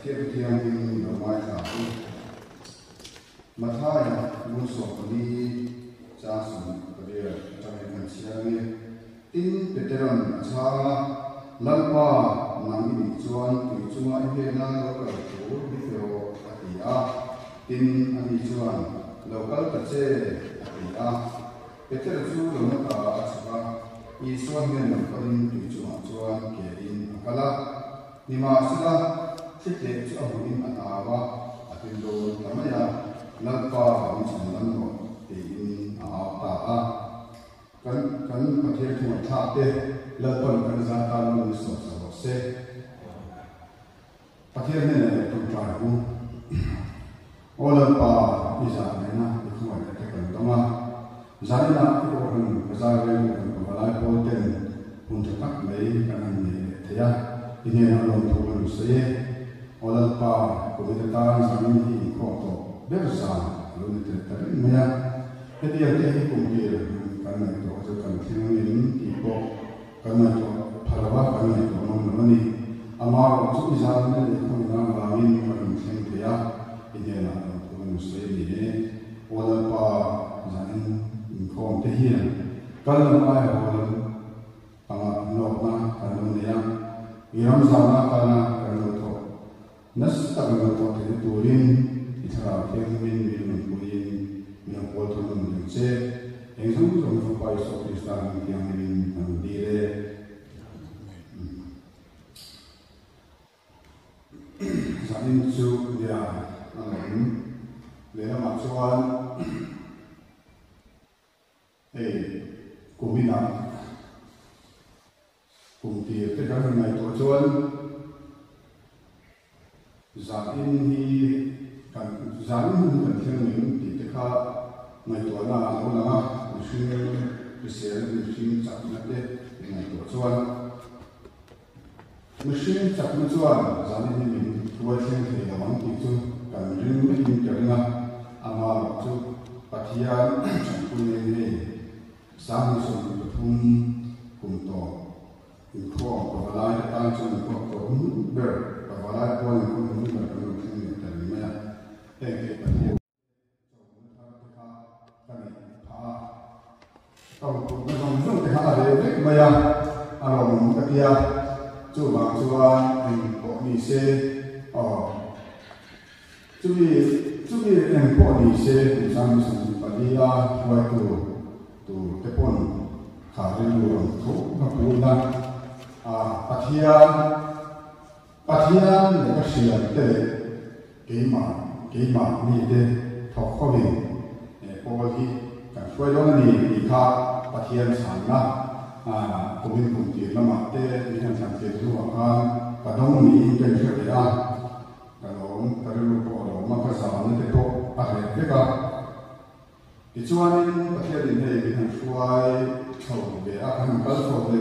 Pathian tiang in ramai ta mathaya muso pani cha sun kadir chang kan chiani tin veteran cha lalpa nang ni chuan tu chunga he na lo ka tu video atia tin ani chuan local ka che atia veteran chu lo na ka achha I suan men nam parin tu chunga chuan ke in kala nima sila Site chu ahuin atawa atin do lamaya lalpa ang sanlan mo in aata kan pathian thu tha te lalpan kan za ta lo so so se pathian ne tu tra hu olalpa isa na khu ma te kan tama zanina ko han bazar re ko balai ko ten hun tak mai kan ne te ya ine na lo tu se Olalpa kubitan samin hi koto bersa lunite tarin maya heti ate kumkir karena itu kan tinuin tipo karena itu phalawa karena itu nomani amar su izan ne ko na ramin kan sentia idena ko muslim ne olalpa zanin ko te hi kan mai holan ama nokna kan ne ya iram sana kana nas tagal to te turin ithara phiang min min puin min pol to min che engsom to no pai so kristan phiang min an dire zanin chu dia le na ma chuan kumina kumti te kan ngai to chuan Zain hi kan zain kan thiang min ti te kha ngai to na lo na machine bisel machine chak na te ngai to chuan machine chak na chuan zain hi min tuwa thiang the la mang ti chu kan ring me in ka ringa ama chu pathian chan pu ne ne sang so tu thum kum to in kho ko la ta chu ko to ber Walau pun mungkin berkembang terima, kalau mungkin kita ada maya alam ketia cuba import ni se, cubi import ni se misalnya pada waktu tu tepon hari luang tu kapula, Pathian le sian te keima ni te thokhobi poli kan soilona ni kha pathian sanna komin kumti lama te ni han san te ruwa ka kadong ni ten se ya kadong taru ko ro ma ka sa ne te to a he ka ichuanin pathian ni ne han suai chau be a kan kal so le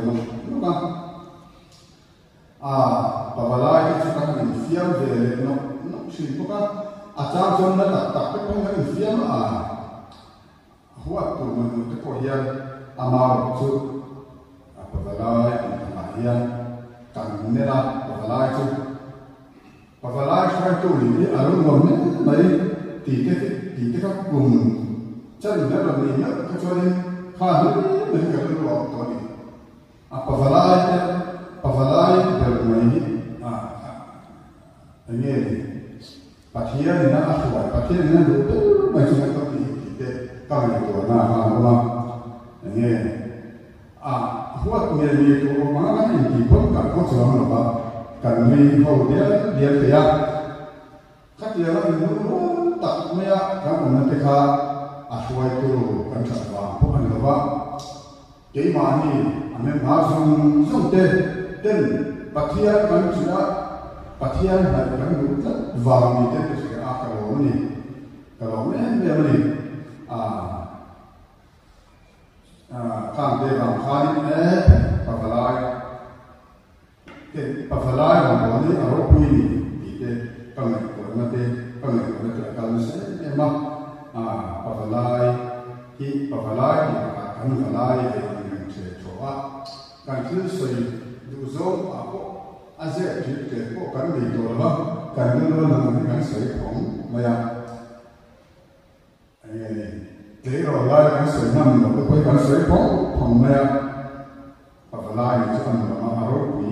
ma Pabalai itu kan infiam de no sih bukan acar john na tak pun kan infiam huat tu menurut kohian amar tu pabalai amahian kan nera pabalai saya tu ini alun lomnya mai tiga kan kum cari nera ni ya kecuali kah ni kan lu waktu ni pabalai bermain ini pathian na aswai pathian na do macam itu kita kami itu nama ini huat ni itu mana ini pun kan kau selama apa kan ni kau dia dia kat dia lagi dulu tak punya kan nanti kah aswai itu kan sama pun apa jadi mana ane masuk sampai dan pathian kan sudah pathian hari kan bukan warm itu sekarang kalau dia ni kan dia orang kali pavalai orang ni orang puini itu pengen nanti kalau saya memang pavalai kan yang saya coba kan tu saya Duzon aku azek jadi ko kan di dola kan lu nang kan soi phong maya thế rồi lại kan soi nam no ko kan soi phong maya pavalai ni chu an ma aro pi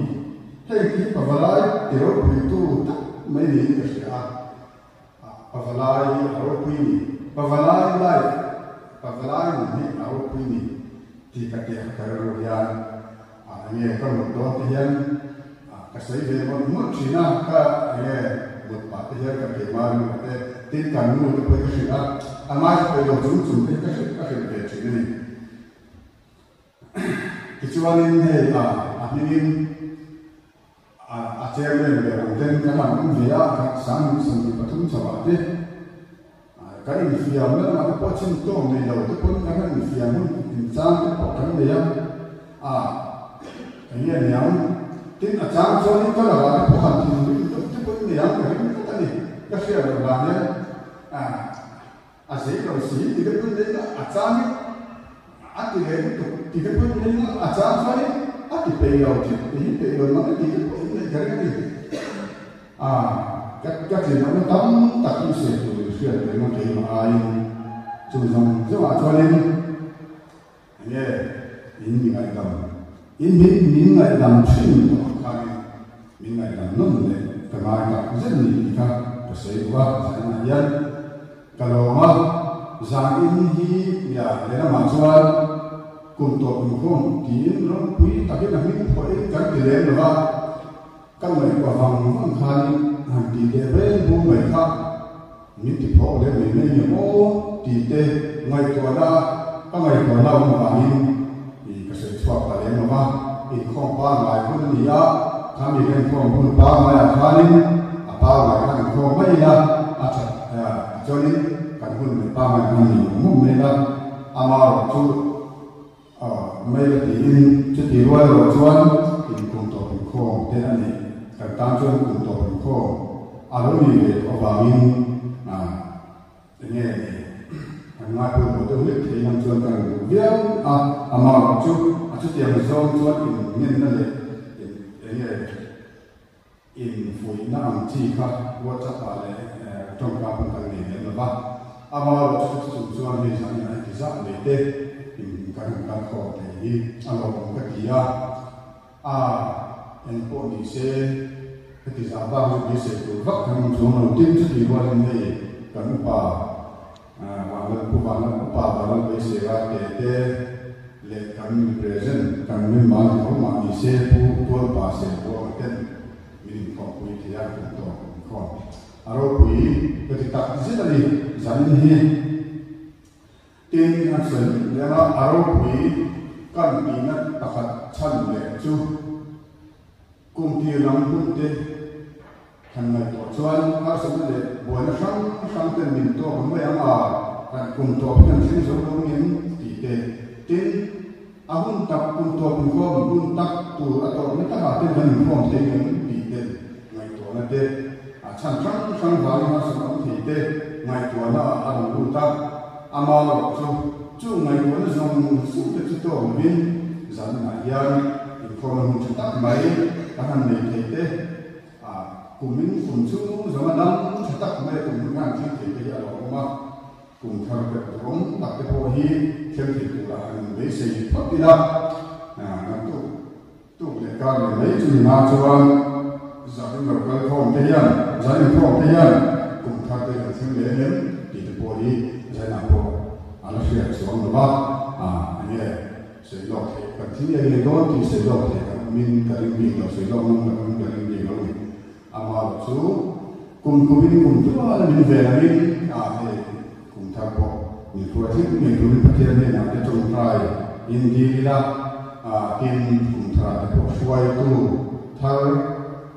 hei ki pavalai iro pi tu ta mai ni ka sia pavalai aro pi ni pavalai ni aro pi ni ti ka te ka ro ya ani ka mo do ti yan ka sei ve mo mo china ka mo pa te ya ka ke ma ni te tin kan nu te ko ka sia ama ko yo zum te ka ke chi ni Kecuali ini akhirnya acaranya berangkat karena dia sang sambil patung coba deh. Kalau ini fiamen ada pocin tu meja itu pun karena ini fiamen insan itu patung dia. Ini yang tin acar soalnya kalau ada pohon itu pun yang ini tadi kasih ada banyak. Asyik kalau sih itu pun dia acar ati itu tidak pun ini acar soalnya ati payau ini payau mana tidak pun ini jadi các gì nó tắm tập như sửa từ xưa để nó thấy mà ai chủ dòng cho nên nghe in những ngày làm chuyện đó cái những ngày làm nông này cái mai tập rất nhiều các cái sự quá giải nạn nhân cái đó mà giang in hi ya để nó mà cho cùng tổ cùng phong kiến nó quý tập cái là những phải các cái lên đó các người của vòng khai hàng tỷ đề bên buôn người khác những tỷ phổ để mình nên nhiều tỷ đề ngày tuổi đó các ngày tuổi lâu mà mình thì cái sự swap là đến mà thì không ba ngày cũng như vậy tham dự cái phong cũng ba ngày khai ba ngày cái không mấy là cho nên cái cũng ba ngày không nhiều muốn mấy là ama chú mấy là tiền chứ tiền rồi chuan tiền cùng tổ cùng không thế này cái tam chuan cùng tổ cùng không alo ni về có vào min nghe ngay từ một đôi lúc thì năm chuan càng viết ama chú tiền rồi chuan in nên là nghe in phối nam chi khác WhatsApp lại trong các phần thằng này là ba ama chú chuan mình sang này thì sao để thế kan kho te hi alo ka kia en po ni se ti za ba ni se tu vak kan zo no tin chu ti wa ni kan pa wa la pu wa la pa ba la be se ga te le kan present kan mi ma ko ma ni se pu pa se ko ten mi ko pu ti ya ko ko aro pu ka ti ta ji da ni za ni hi tin anh sân để nó aro quý căn bị nó đặc chân lệ chú cùng tiêu lắm cũng thế thằng này tổ chuyên các số để buổi nó sáng tên mình to cũng vậy mà thằng cùng tổ nhân sinh sống đông nhiên thì thế tin ahun tập cùng tổ cùng phong cùng tập tụ tổ nó tất cả tên mình phong thế những thì thế ngày tổ nó thế chân sáng vào nó sống thì thế ngày tổ nó ăn cùng tập ama chú ngày của nó dùng số cái chỗ viên dẫn lại dân inform chúng ta mấy các anh này thấy thế cùng mình cùng chú giống như năm chúng ta mấy cùng ngang thiên thị bây giờ mà cùng theo cái vốn đặt cái hồ hi thiên thị của là lấy xây thoát đi đâu nó tu để cao để lấy chú nào cho anh dẫn được cái phong thế nhân dẫn được phong thế nhân cùng theo cái thiên lễ đến thì cái hồ hi saya nak anak saya seorang lepas, ini saya lok, kantinya ini don, saya lok, min kering bin, saya lok min kering bin, amal tu, kumpulin kumpul ada min veramin, kumpul, min kuatin, min kumpul pakai ni nak tercungkai, ini dia, kumpul ada suai tu, thar,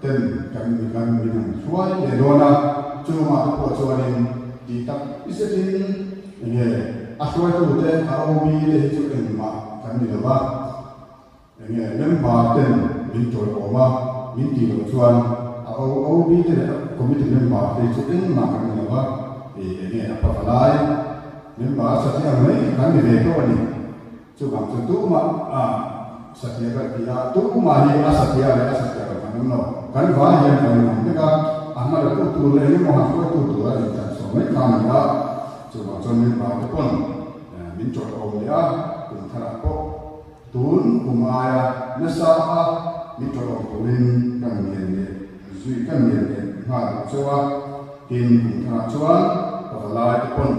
ten kan min suai, ledona, cuma tu suai di tak, istilah ini asal itu betul kalau bila itu enggak kami lepas ini lembah ten mintul oma minti lucuan kalau bila komite lembah itu enggak kami lepas ini apa falai lembah setiap hari kami betul ini cuma tentu setiap dia tu mari setiap kami no kan wah yang kami mereka amma la tu le ni mo ha ko tu la ni ta so mai ka ni la chu ma chon min ba ko pon min chot om ya kun thara ko tun kumaya na sa a min chot om tuin kan mien ne zui kan mien ne ha chowa tin kun thara chowa ko la ko pon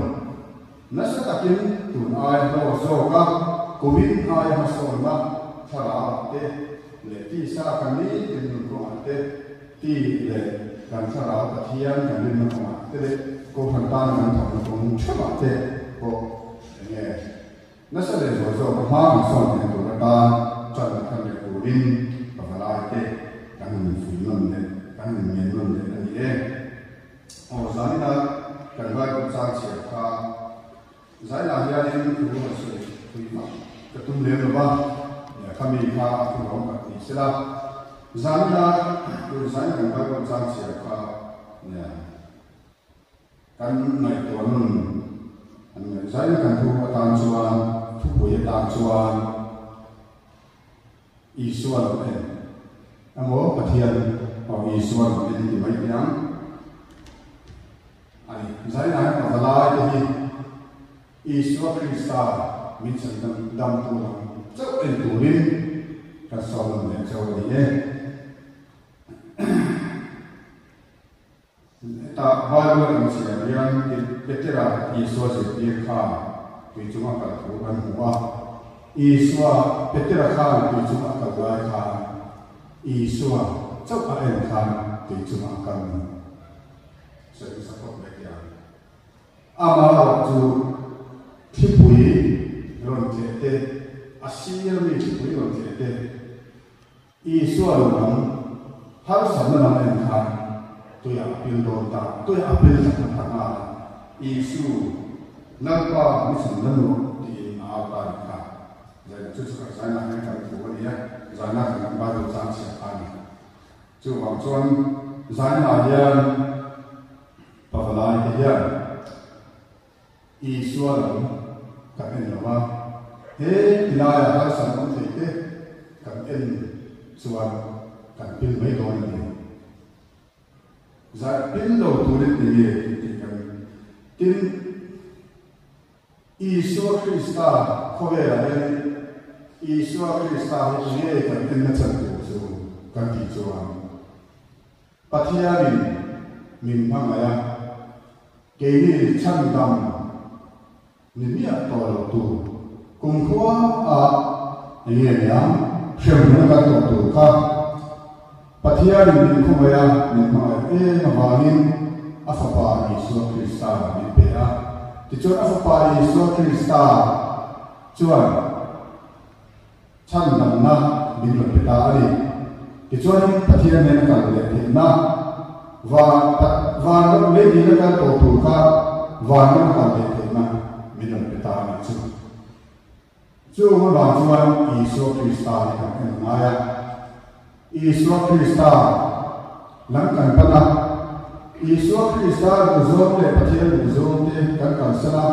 na sa takin tun ai lo so ka covid ai ha so ma thara te le ti sa kan ni tin ko ate ti le kan thara ta thiam kan rin ma ma te le ko than ta kan thon ko chama te ko ne na sa le so ko ma ma so ne to ta chan kan le ko rin ka la te kan ni fu non ne kan ni men non ne ni e o za ni na kan ba ko sa che ka zai la ya ni ku ma so ku ma ka tum le no ba ya kami ka ku ro ka ni sila zana ku zai kan ba ko sa che ka ya kan nai to nun an zai kan tu ka tan chuan tu ko ye tan chuan i suan ne amo pathian o i suan ne ni mai yang ai zai na ka la te hi Iswa Krista min san dam tu lam chau en tu rin ka solom ne chau ni e ta Bible kan sia yang petera Iswa se pi kha tu chuma ka tu ban huwa Iswa petera kha tu chuma ka wa kha Iswa chau a en kha tu chuma ka se sa ko me ya amara tu Tipui ron tete asia mi tipui ron tete isu alunam har samna namen khan to ya apil don ta to ya apil ta ta isu napa mi samna no di apa ka jadi tu suka saya nak kan tu ya zana kan ba do sang sia ani tu wang chuan zana ya pavalai ya isu alunam kan en lawa he ilaya har san kon thei kan en suan kan pil mai don ni za pil lo turit ni ti kan tin Isu Krista khoe ale Isu Krista he kan en na chan tu so kan ti chuan pathianin min phangaya ke ni chan dam ni mia to lo tu kum khua a ni ya shem na ka to ka pathia ni khu ya ni ma e ma ba ni a fa pa Isu Krista ni pe a ti chon a fa pa Isu Krista chuan chan dam na min lo pe ta ani ti chon pathia ne ka le ti na va no le ni na ka to tu ka va no ka le ti na minun petani chu ma chuan Isu Krista ni kan en maya Isu Krista lang kan pana Isu Krista zo le pathian zo te kan kan sala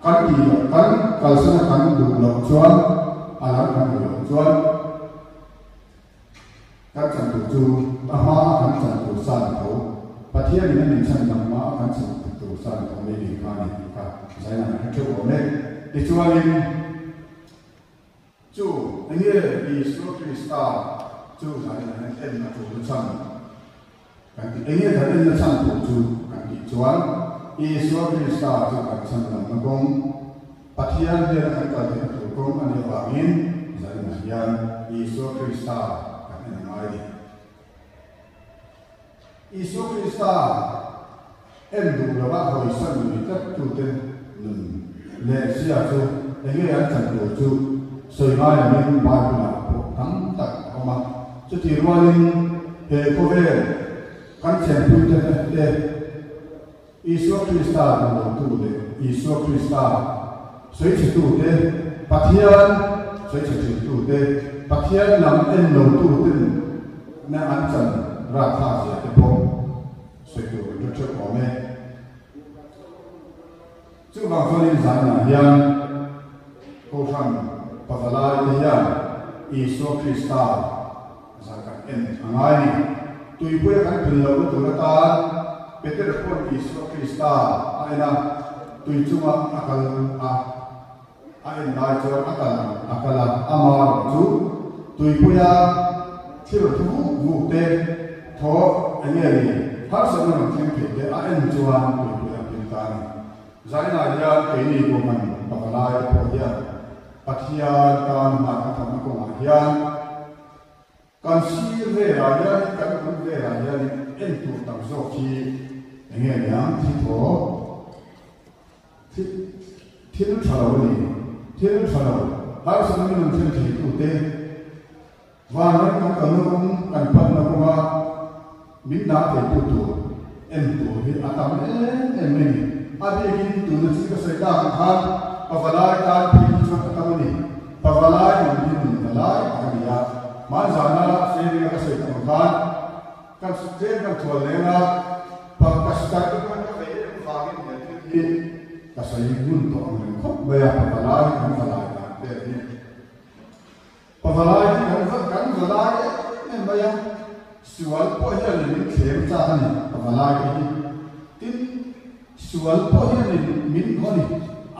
kan ti kan kalsana kan du lo chuan alang kan lo chuan kan chan tu chu ama kan chan tu san tho pathian ni min chan nam ma kan chan tu san tho me ni ka ni ka sai na ka chu ko ne ti chuan chu anh ấy Isu Krista chu sai na en na tu chan kan ti anh ấy kan na chan tu chu kan ti chuan Isu Krista chu kan chan nam na kong pathian de na ka ti tu kong ani wa min sai na yan Isu Krista Isu Krista en du la ba hoi san ni ta tu ten nun le sia chu anh ấy ăn chan tu chu soi mai min ba na po tam tak ma chu ti rualin he ko ve kan chen tu te Isu Krista no tu le Isu Krista soi chi tu te pathian soi chi tu te pathian lam en no tu ten na an chan ra tha sia te po soi tu tu chu ko me chu ba ko ni zan na yan ko fan pavalai te yan Isu Krista zakat en angai tui puya kan pinlo tu ta Peter pon Isu Krista aina tui cuma akal ain dai cho akala amar chu tui puya thil thu mu te tho ane ri har sa na thim phe te ain chuan tui puya pin ta ni zaina ya ke ni ko man pakalai po ya pathia kan ma ka tham ko ma ya kan si ve ra ya kan ku ve ra ya ni en tu tam zo ki enge yang thi tho thil thalo ni thil thalo har sa na man thil thi tu te wa na kan kan pan na ko ma min na te tu en tu hi atam en ni abi kin tu na si ka sai ka khan pavalai ka phi chu atam ni pavalai ni palai ka ma zana se ni ka sai ka khan kan se kan thol le na pa ka sta ka kan ka ve fa gi ni ka sai gun to ang ko ba ya pavalai kan palai ka te ni pavalai kan palai ne ba ya sual po ya ni khem cha ni pavalai ki tin sual po ya ni min ko ni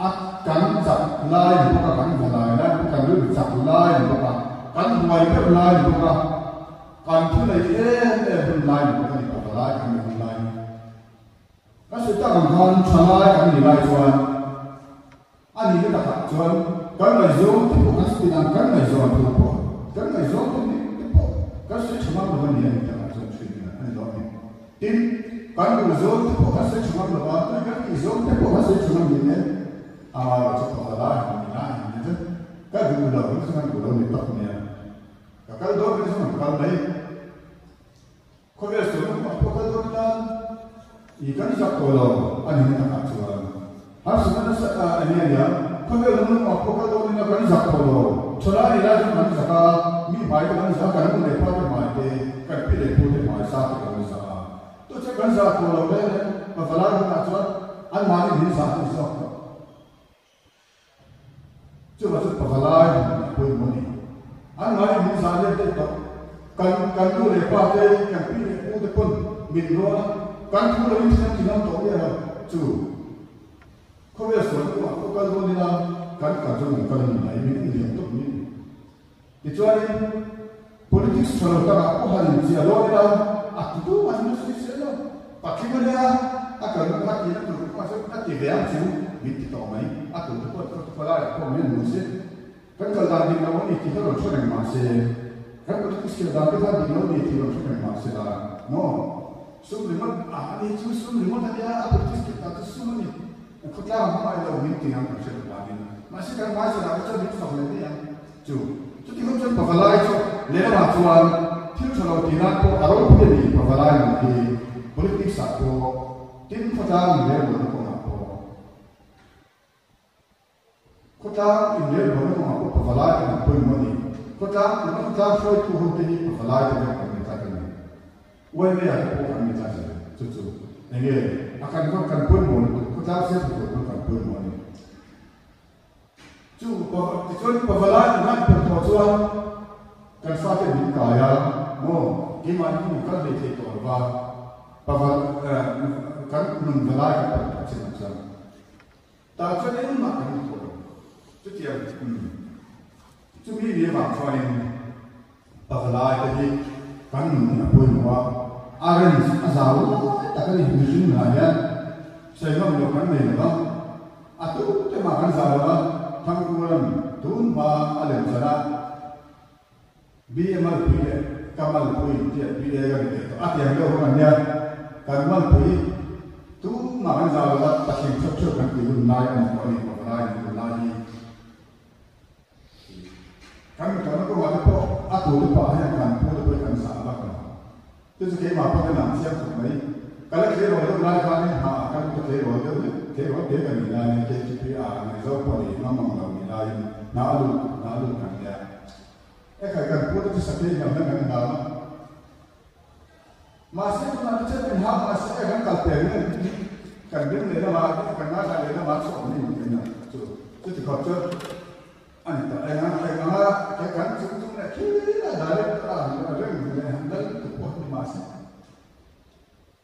at kan chak lai ni ka kan palai na kan lu chak lai ni ka kan huai ka lai ni ka kan thu lai hun lai ni ka ni pavalai kan ni lai ka se ta kan chalai kan ni lai chuan ani ka ta chuan kan lai zo ti ko kan si dan kan lai zo tu po kan lai zo tu ni po kan se chama lo ni ni ta zo chi ni ani lo ni tin kan ku zo tu po kan se chama lo ba kan ki zo tu po kan se chama ni ne a lo cho pavalai ni lai ni te ka du lo ni kan ku lo ni ta ni ka do ni so kan lai ko ve so no po ka do na ikan sakolo ani na ka chuan har sumana sa ani ya ko ve no po ka do ni na kan sakolo chola ni la ju man saka mi bai kan sa kan ko le pa de mai te kan pi le pu de mai sa ka kan sa to che kan sa ko lo le pa fala na chuan an ma ni sa ni so chu ba chu pa fala ko mo ni an ma ni sa le te to kan tu le pa te kan pi le pu de pun min lo kan tu le ni ti na to ya chu ko ve so ko ka do ni na kan ka chu kan ni mai min ni to ni ti chuan politics chalo ta ko han ji lo na a tu ma ni so se lo pa ki mo ya a ka no ka ti na tu ko so ta ti ve a chu mi ti to mai a tu ko la ko mi no se kan ka da ni na mo ni ti ho ro chu ma se kan ko ti se da ka da ni no ni ti ro chu ma se da no Sublimat ahli itu sublimat ada apa kita tu sumni. Kau tahu apa yang kita tinggal bersama lagi. Masih kan masih ada macam itu sama lagi yang tu. Tu kita macam pavalai tu lewat tuan. Tiap kalau tidak ko arok dia ni pavalai ni politik satu. Tim kau tahu dia boleh kau apa. Kau tahu dia boleh kau apa pavalai ni pun moni. Kau tahu foi tu hobi ni pavalai tu yang kau minta kan. Wai me ya ko kan minta saja. Cucu. Ini akan kau kan pun moni. Kau tahu siapa tu kan pun moni. Cu kecuali pavalai dengan pertujuan kan suatu di kaya, mo gimana ni kan lebih terbaik. Paval kan mengelak macam-macam. Tak jadi makan itu. Itu dia. Cuma dia macam pavalai tadi kan apa yang aran asal tak ada hubungan aja. Saya melakukan mereka atau makan sahaja. Tanggulan tun ma alam sana BMR puye kamal puye dia puye kan itu ati yang lo kan dia kamal puye tu makan zalat pasien cocok kan itu naik kan ini kami kan ko wala po ato pa ya kan po kan sa ba kan tu se ke ma pa na siap tu mai kalau kita orang lain kan kan kita orang dia kan nilai KPR ni so pun ni memang nilai nalu kan dia kan pun tu sakit yang mana kan masih tu nak cakap hak masih kan kalpel kan dia ni nama kan nama dia nama so ni mungkin tu kau tu anta kan tu nak kira dari ada ni handal tu pun masih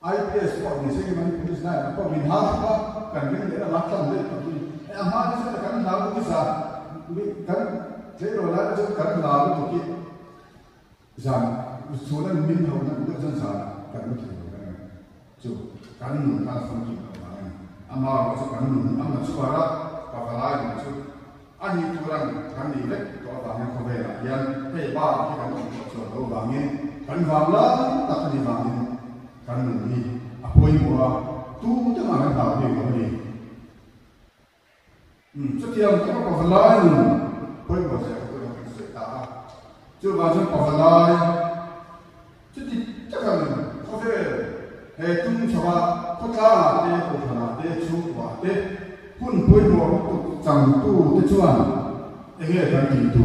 IPS ko ni sige man police na ko min ha ka kan min le la tan le ko ni amma ni sa kan na ko sa kan zero la jo kan na ko ki zan sunan min ho na ko zan sa kan ni jo kan nu ka sam ki ba amma ko kan nu amma su ara ka fa la ni su ani turan kan ni le ko ba ni ko be la yan pe ba ki kan ko so lo ba ni kan va la ta ni ba ni kan ni apoi mo tu te ma ta ni ko ni so tiam ko ko la ni poi mo se ko ni se ta chu ba chu ko la chu ti ta kan ko fe he tum chawa ko ta te ko na te chu wa te kun poi mo tu chang tu te chuan e ge kan ti tu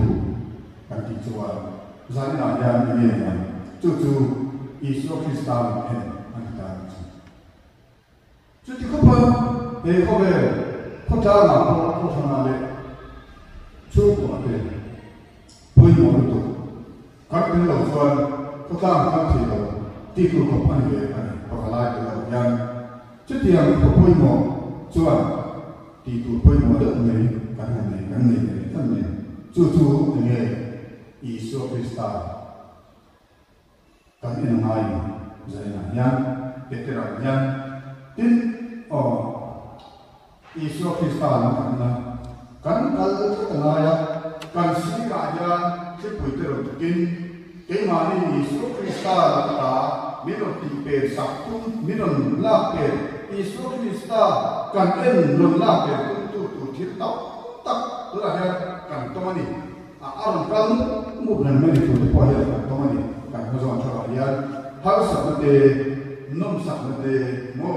kan ti chuan zan na ya ni ne chu chu Isu Kristan hen anta chu ti ko ba e ko be ko ta na ko na le chu ko te poi mo tu ka pe lo chuan ko ta ka ti lo ti ku ko pa ni le ani ko la te lo yan chu ti ang ko poi mo chuan ti tu poi mo de nei kan nei chu chu ne Isu Kristan kan ina ngai zai na yan petera yan tin o Isu Kristan na kan kal na ya kan si ka ya se puitero kin ke mani Isu Kristan ta mino ti pe saktum mino la pe Isu Kristan kan en lo la pe tu thir ta tak la ya kan to mani a aron kan mu bran me tu po ya kan to mani kan ho zon cho ya har sa de nom sa de mo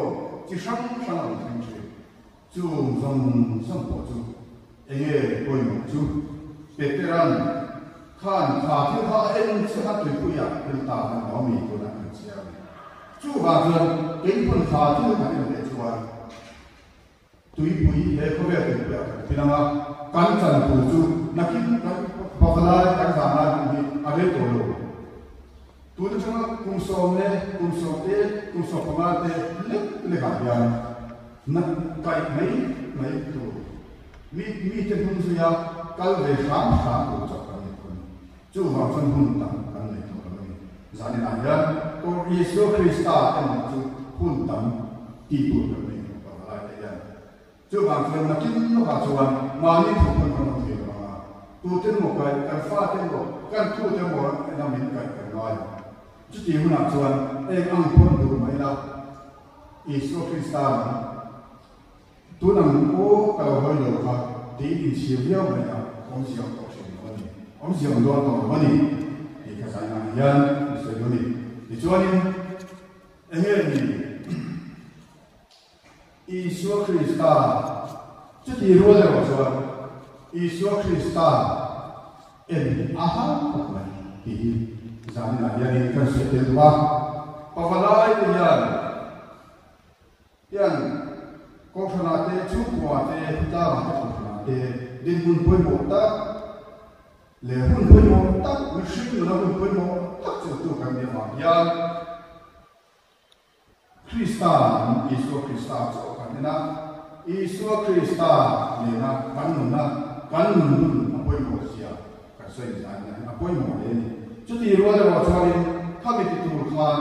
ti shang shang ting chi chu zong po chu enge poi mo chu veteran khan kha thi kha en se ha tu ya tin ta na no mi tu na kan sia chu ba zon ken pun kha thi na ne chu wa tui pui he ko ve tu ya pinama kan chan pu chu nakin kan pawala kan sa na ni ave to lo tudo chama kumsomne kumsote kumsopamate le habya na kai mai tu mi te kumsu ya kal ve sham tu chakani kun chu ma san hun ta kan le to lo zani na ya to Yesu Krista kan chu hun tam ti tu lo ni pa la te ya chu ma san na kin no ka chuan ma ni thu kan kan ti ma tu ten mo kai kan fa ten mo kan tu ten mo na min kai kan noi chu ti hu na chuan e ang pon du mai la Yesu Krista tu nang ko ka hoi lo ka ti in siu liao mai la ong siu to chen lo ni ong siu do to lo ni ti ka sa na yan se lo ni ti chuan e he ni Yesu Krista chu ti ro le wa chuan Yesu Krista en aha mai ti zani na yan kan se te wa pawalai te yan ko khana te chu kwa te ta ma ko khana te din bun poi mo ta le hun poi mo ta mi shi na hun poi mo ta chu tu kan de ma yan Krista Yesu Krista chu kan na Yesu Krista le na kan nun poi mo sia ka sai na poi mo le chu ti ro le wa chari ka mi ti tu khan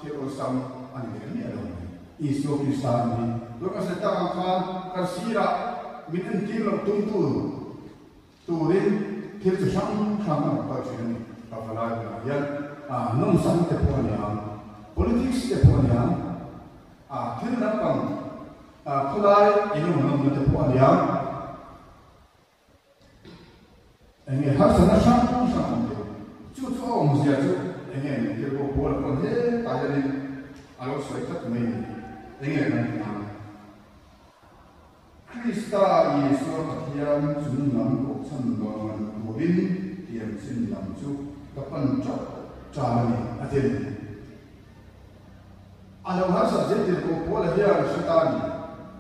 te o sam ani ni alo Yesu Krista ni lo ka se ta khan ka sira min an ti lo tum tu rin thil chu sang na pa chen ka fala na yan nom sam te po ni politics te po ni thil na kam khulai inu nom te po ni enge har sa na sang chu ong sia chu enge ni ke ko por ko he ta ni alo soi ta me enge na Krista Yesu Pathian chun nam ko chan do man morin tiam sin lam chu ka pan chok cha ni aten alo har sa je te ko por he ar shatani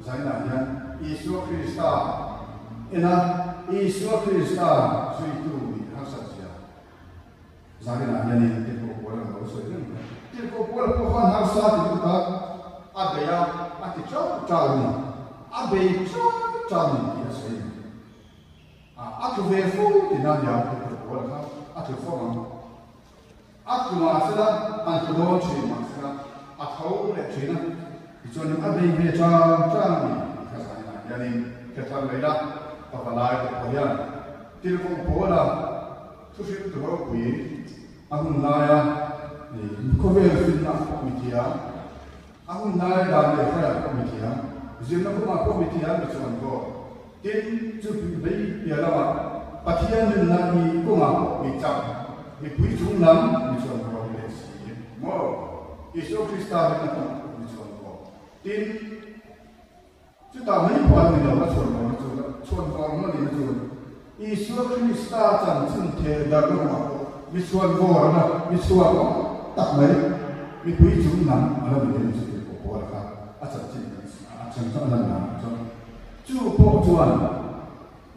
zaina ya Yesu Krista ena Yesu Krista sui tu har sa zari na yani te ko por no so ni thì có bố con hàng xa thì chúng ta bây giờ thì cho mình bây cho mình thì sẽ cái về phố thì nó nhiều thì bố là cái phố mà mà sẽ là anh cứ đôi chuyện mà sẽ là thấu để chuyện đó cho nên về cho mình cái gì này yani cái thằng này là và lại cái gì thì có bố làทุกสิ่งทุกอย่างคุยanh nói thì có vẻ như là committee anh nói là để phải committee riêng nó cũng là committee mà chọn có tin chụp bây giờ là bắt hiện nên là đi cũng là bị chậm bị quý chúng lắm bị chọn có cái gì mà Yesus Kristus là nó bị chọn có tin chúng ta mấy quan mình là chọn có nó đi nó chọn Yesus Kristus chẳng chừng thế đã cóมีส่วนโง่นะมีส่วนตักไหมมีผู้จุ่มน้ำอะไรแบบนี้จะเป็นโอ้โหนะครับอาจารย์จริงอาจารย์ต้องนั่งนะจู่พวกจวน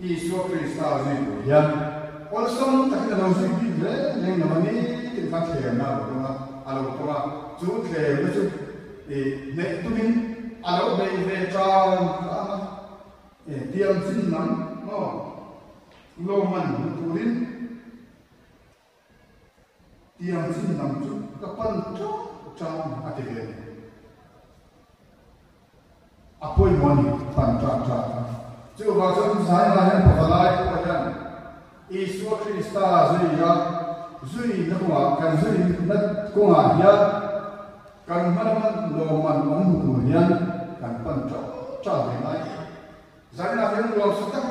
อิสวาคริสต์นี่ก็ยังอลสัมตักเราสิ่งที่เลยยังนมันนี่ที่ฟังเสียงนะบอกว่าอะไรบอกว่าจู่เสียงแล้วจู่เนี่ยตุ้มินอะไรแบบนี้จ้าเตรียมสิ่งนั้นเนาะโลมันตุลินyang sin nam chu kapan chu chang atige apoi moni pan cha chu ba chu sai la hen pa lai ko yan Yesu Krista zui na ko kan zui na ko ya kan man lo man om ku yan kan pan cha de lai zai na hen lo sa tak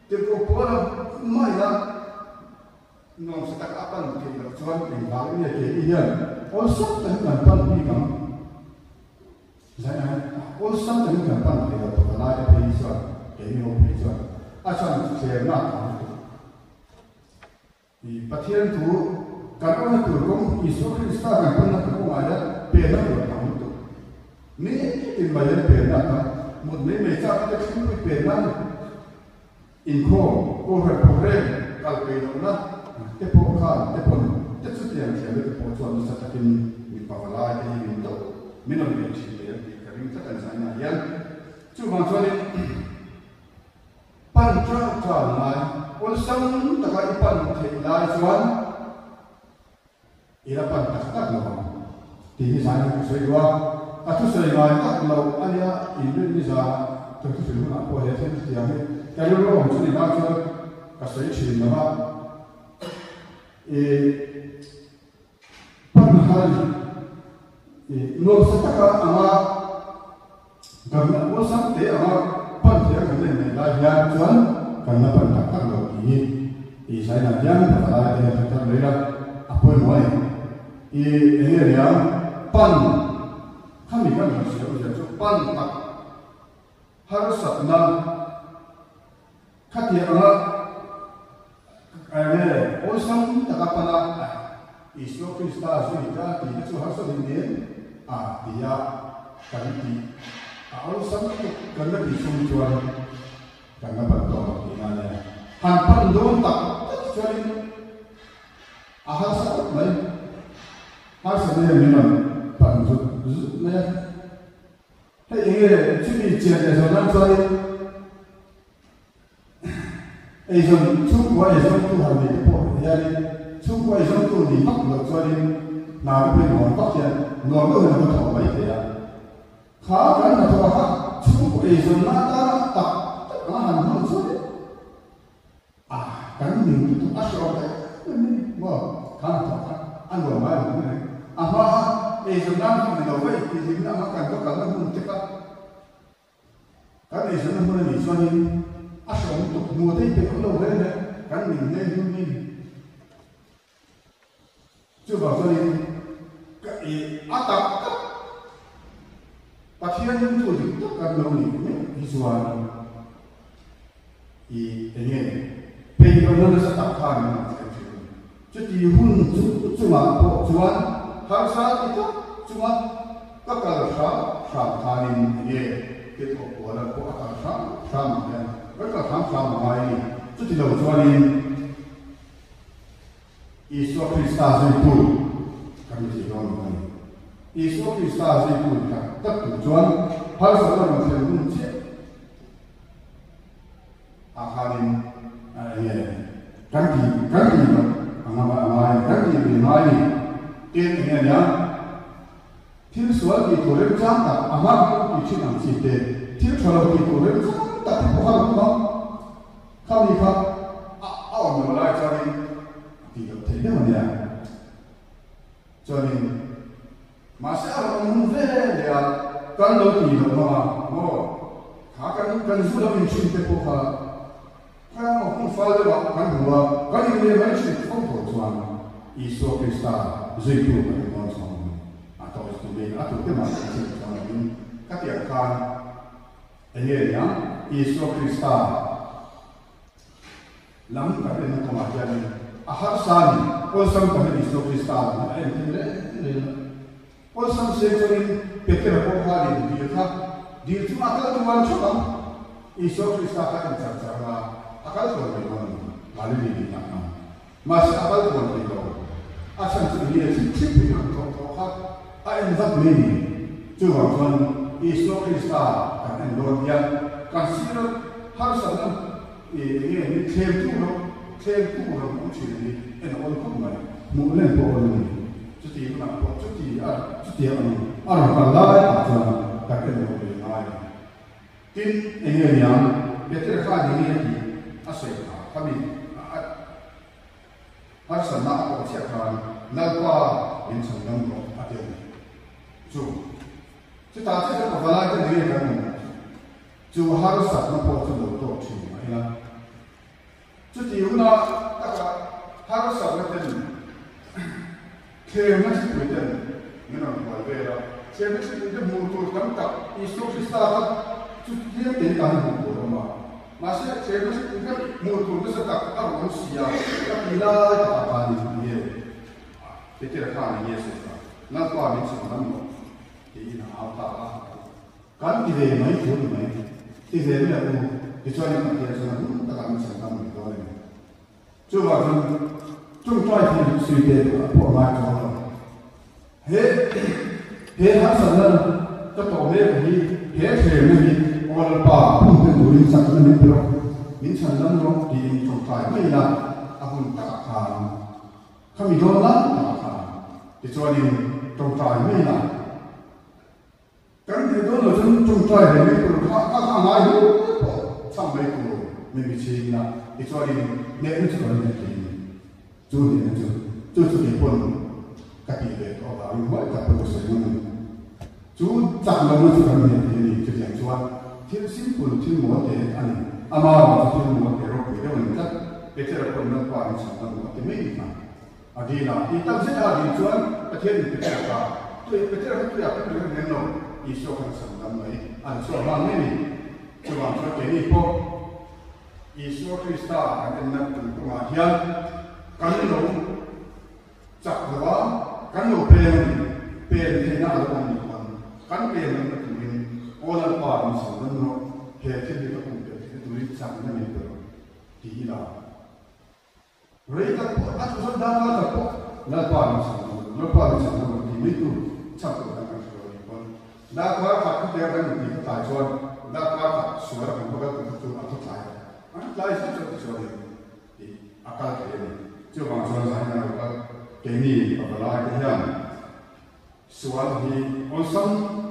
te ko po mai na nong sa takapan kay Lord ng bagay niya kay iyan. Also, tayo kan bigam. Zayan, also tayo kan kay Lord Palaya Payson, kay Nino Payson. Asan siya na ito. Ipatiyan to, karon na turkong Isu Krista kan na kumaya pena ko ang ito. Ni tinbayan pena ka, mudme may sa kita kung pena. Inko, over program kalpeno na. Te po ka, te po, te sutiyan siya, te po chuan sa takin ni Pavalay, te himin to, minon yung siya, te karing takan sa ina yan. Chuan chuan, pan chuan lai, kung saan taka ipan te lai chuan, irapan taktak lo, tihi sa ina kusaywa, atu sa ina tak lo, anya, ilun ni sa, tutu silu na po, heten siya, kaya lo, chuan ina chuan, kasay siya naman, panhal no sataka ama gamna wo samte ama panthe gamne ne la ya chuan gamna pan tak lo ki sai na yan pa la de ta le la apoi moi ene ya pan kami kan so ya chu pan tak har satna khatia ama ane osam takapana Yesus Kristus juga tidak cuma harus dinding dia kanti osam karena disum jual karena betul imanya hanpan don tak jual ahal sakit mai harus ada minum panjut mai hey ini cumi cian seorang jual Asian chung qua Asian tu hàng này bộ gia đình chung qua Asian tu thì bắt được cho nên nào bên ngoài bắt tiền ngoài cái người nó thọ mấy thế à khá cái là thọ khác chung qua Asian nó ta tập nó hàng hàng số đấy cái mình tụi ăn rồi đấy wow khá là thọ khác ăn rồi mai cũng này mà Asian nó mình đâu vậy thì chúng ta nó cần có cả nó không chắc cái Asian nó muốn gì cho nên asal untuk mua thấy việc lâu đấy đấy cái mình nên luôn đi chưa bảo cho nên cái tập phát hiện những thứ gì tất cả lâu này visual cái này bây giờ nó sẽ tập thành chứ thì hun chú mà bộ chú ăn hàng sáng thì chú ăn tất cả là sáng thành cái kết hợp của là của sáng rất là khám phá ngoài chút thì đầu cho nên Yesus Kristus itu kami tidak Isu Krista zai tu ka tak tu chuan har sa la ma thel mun che a kharin ye kan ti anga ma kan ti bi mai tin ne ya thil sual ki thore chang ta ama ki chin ang chi te thil thora ki thore ta ko ha ma khami kha a on ma lai cha ri ti ga the ne ma ya cho nên mà sẽ không về để con đâu thì đâu mà nó khá cần giúp đỡ mình xin cái cuộc họp cái mà không phải là bạn cần mua cái gì để mấy chuyện không phổ choan Isu Krista dễ tu cái con sống à tôi tôi biết à tôi cái mà chuyện cho mình các việc kan anh ấy nhá Isu Krista lắm cái này nó mà chơi à hát san ôi xong cái Isu Krista là em thấy đấy ôi xong sẽ cho nên Peter có hai điều khác điều thứ mà các bạn cho lắm Isu Krista các anh chẳng chẳng là akal ko ni kon mali ni na mà sẽ akal ko ni đâu à chẳng chỉ là chỉ chỉ là to khác anh rất mình chưa hoàn toàn Isu Krista các anh nói rằng consider har sa na ni thêm tu nó cũng chỉ là anh nói không mà muốn lên bộ lên chút thì nó bộ chút thì anh còn lại cho các anh nói tin anh nghe nhàng biết thế khác gì vậy asal kami asal nak aku siapkan nalpa insan nombor ada tu kita cakap kepada kita dia kan tu harus nak buat tu tu ya tu tiada tak harus nak kerana kita ni nak buat bela kerana kita mulut kita tak Isu Krista tu dia tidak mulut rumah masih saya masih ingat mulut itu setak orang Rusia tapi lah apa ni dia kan ni sesuatu nak buat ni semua ini nak apa kan dia mai tu mai dia ni aku kecuali dia semua tak kami semua itu ni cuba kan cuba ini sudah apa macam he hasilnya tertolak ni he ni orang pa pun beri satu minit min sandan ro di tongkai mai la ahun tak kan kami dolan tak kan kecuali tongkai mai la kan di dolan tongkai ni pun tak mai tu sampai tu membici la kecuali ni itu kalau ni tu ni pun kaki dia orang buat tak perlu sesuatu tu tak lalu tu kami ni kerja cuan thiên simple thiên một cái anh ama thiên một cái rồi cái mình chắc cái chuyện là còn nó qua mình sản phẩm cái mấy mà à đi là đi tâm sẽ là đi chuan cái thiên cái chuyện là tôi cái chuyện là tôiอยากเป็นเรื่องนั้นอีโซกันsản phẩm này anhส่วนบางนี่ส่วนบางส่วนcáiนี้พวกอีโซคริสต์กันนั่นเป็นตัวเฮียกันหนูจับหัวกันหนูเป็นที่น่ารักมีคนกันเป็นมันเป็นorang paham sebenarnya kerja itu untuk tulis sama ni tu tidak. Mereka aku sudah dah tahu, nak paham sebenarnya itu campur dengan sesuatu pun. Nak faham dia kan itu tajuan, nak faham suara bukan itu atau lain. Lain sesuatu akal dia. Cuma suara saya nak kini apalagi yang suara ni orang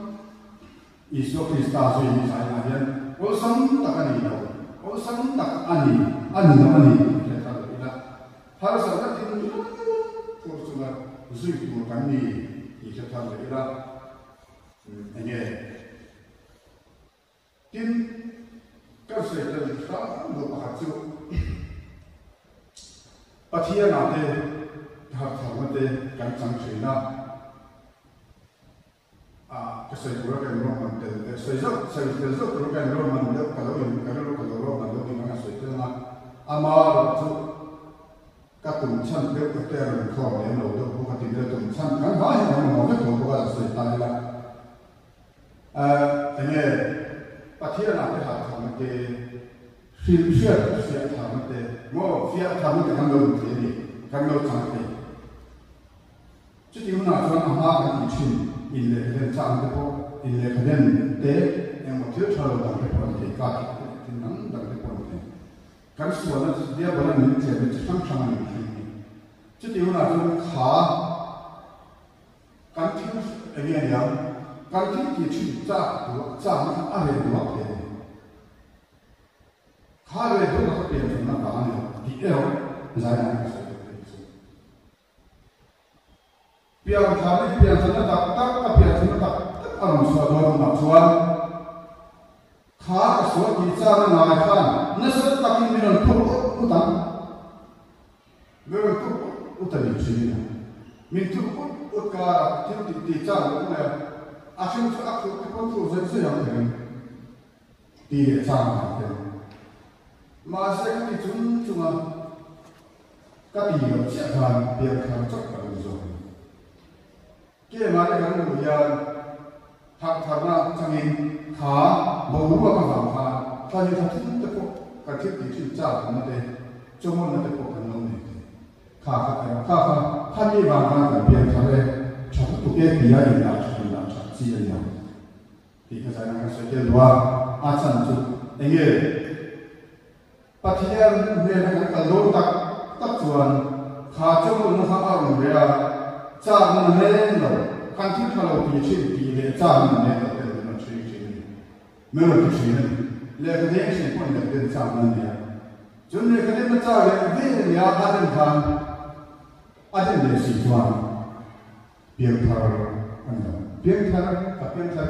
Isu Krista sudah misalnya dia, orang tak ani tahu, orang tak ani, kita tahu tidak. Harus ada itu, kursusnya usul itu kami kita tahu tidak. Ini, tim kerja kita lupa hasil. Pastinya nanti harus nanti kan sanksinya. Saya juga kan orang mandor. Saya juga kan orang mandor. Kalau orang mandor di mana saya tu amar tu katung chan dia keter kau yang lalu bukan tidak tu chan kan banyak orang mandor tu bukan saya tanya lah. Ini pastinya nanti harus nanti fiat nanti mau fiat nanti kan lalu ini kan lalu nanti. Jadi mana tuan amar kan di sini. in le khen chang te po in le khen te em mo thil thalo dang te po te ka tin nang dang te po te kan suwa na dia bana min che be chang chang ni chu ti una chu kha kan thil again ya kan thil ki chi cha na a he do te kha le do na pe na ka ne ti eo zai na ka piang thani piang thana tak tak ka piang thana tak tak aram so do na chuan kha ka so ki cha na na khan na sa takin min thu utan mer thu utani chini min thu ut ka tin ti cha lo na a chim chu a khu ko thu zai se yang ne ti cha na te ma se ki chun chunga ka ti lo cha khan piang khan chok ka zo kia mà cái gần bây giờ thằng thằng nào thằng in khá bầu bùa các hàng khá ta như thằng thích tất cả cái thiết bị chuyên gia của nó đây trong môn nó tất cả cái nông này khá khá như vàng vàng cái biển khá đây cho các tụi kia bị ai làm cho làm cho gì vậy nhỉ thì cái này nó sẽ kêu là sản xuất anh nghe bắt theo nên là cái lô tắc chuẩn khá trong môn nó khá ở đây cha mình lên rồi, căn cứ theo lời chỉ thị thì cha mình lên rồi thì nó chỉ mình là cái gì này, là cái gì sẽ quan trọng đến cha mình này, cho nên cái này cha là vì nhà anh tham, anh để sinh hoạt, biếng thở, biếng thở cái là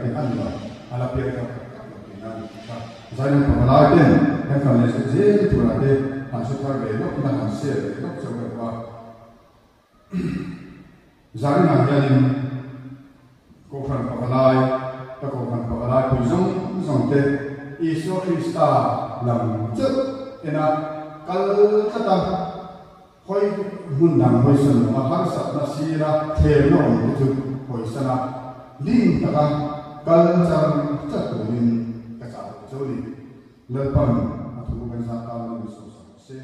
cái anh rồi, là biếng thở cái là cái nên phải nói đến, cái phần này sẽ dễ thu lại đến, anh sẽ thở về lúc mà anh sẽ về lúc trong cái qua giải năng gia đình cô phần của lai và cô phần của lai cũng giống thế Isu Christa làm chất thế nào cái tất cả khối muốn làm khối sân mà hắn sắp nó xí ra thêm nó một chút khối sân à linh tất cả cái chân chất của mình cái sao cho đi lên phần thu bên sao cao lên số 6